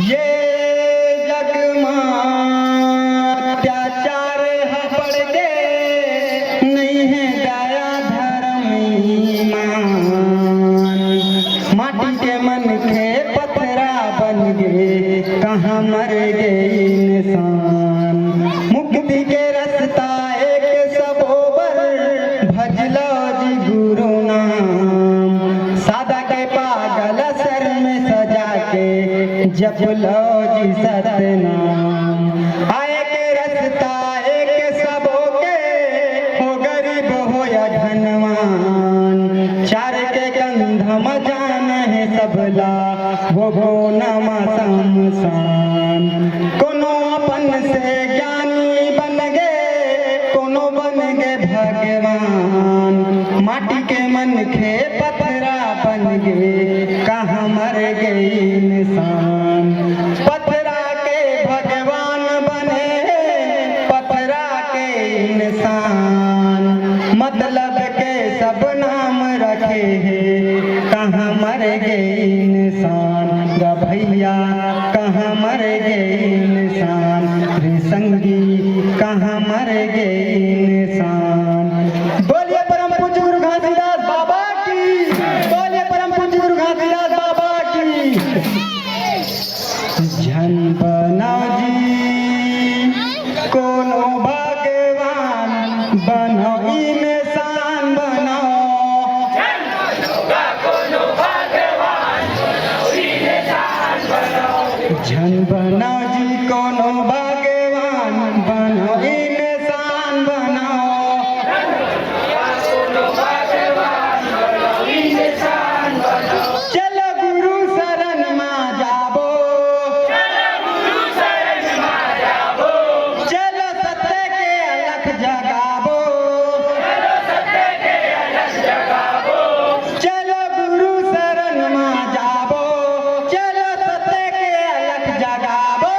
ये जग अत्याचार पड़ गए, नहीं है दया धर्म ईमान। माटी के मन के पत्थरा बन गए, कहाँ मर गए इंसान। मुक्ति के रास्ता एक सबोबर, भजलो जी गुरु नाम। सादा के पागल सर में सजा के, जप लो जी सतनाम। आए के रास्ता एक सबो के, हो गरीब हो या धनवान। चार के कंध मजान है सबला, वो नमा शमशान। कोनो अपन से ज्ञानी बन गए, कोनो बन गए भगवान। माटी के मन के पत्थरा बन गए, कहाँ मर गए इंसान। पत्थरा के भगवान बने, पत्थरा के इंसान। मतलब के सब नाम रखे हैं, कहाँ मर गए इंसान। गा भैया कहाँ मर गए इंसान, रे संगी कहाँ मर गए इंसान। बोलिए परम पूज्य गुरु घासीदास बाबा की, बोलिए परम पूज्य गुरु घासीदास बाबा की। जन बनाओ जी कोनो भगवान, बनो इंसान बनाओ। जन बनाओ जी कोनो भगवान, बनो इंसान बनाओ। चलो गुरु शरण में जाबो, चलो सत्य के अलख जगाबो। चलो गुरु शरण में जाबो, चलो सत्य के अलख जगाबो।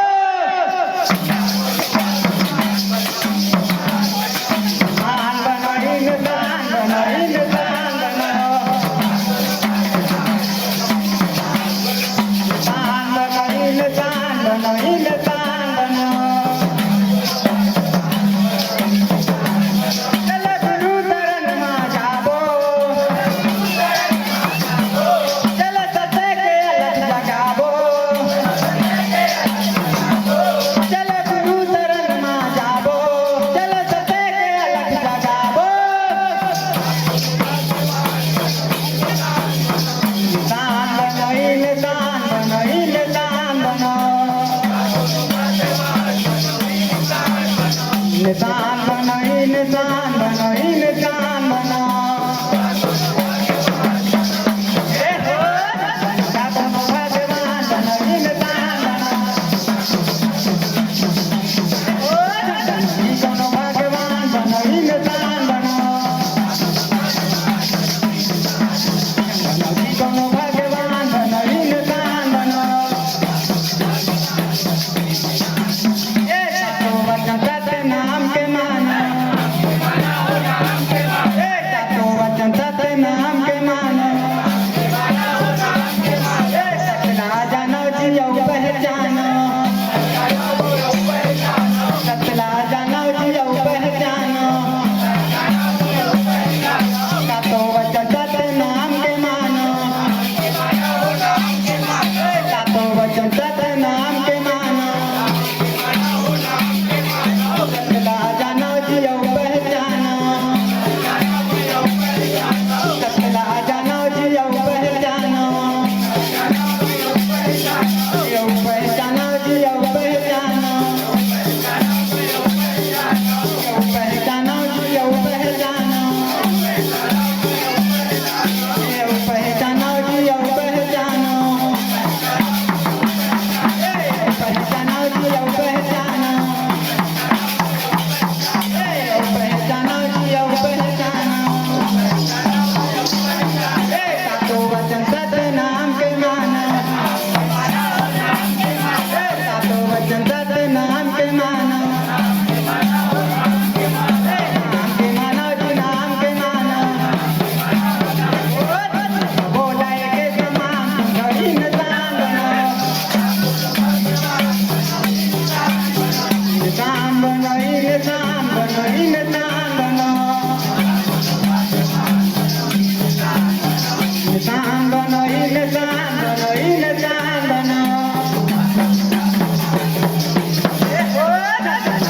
बनो इंसान बनो इंसान बनो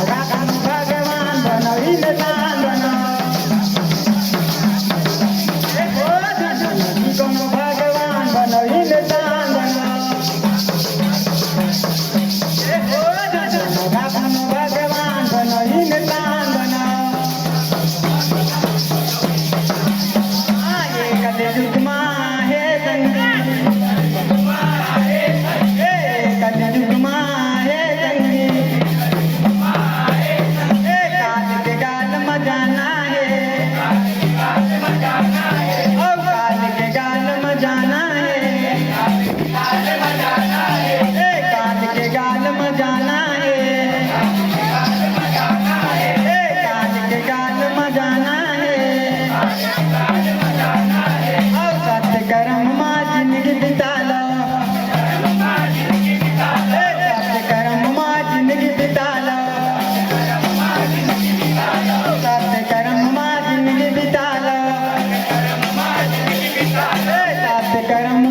भगवान बनो इंसान बनो कोनो भगवान बनो इंसान बनो भगवान बनो इंसान बनो कलयुग मां है जंगी कलयुग मां है जंगी काल के गाल मजाना है ओ काल के गाल मजाना है काल के गाल मजाना है काल के गाल मजाना है कर्म मां जिंदगी बिता लो कर्म मां जिंदगी बिता लो कर्म मां जिंदगी बिता लो कर्म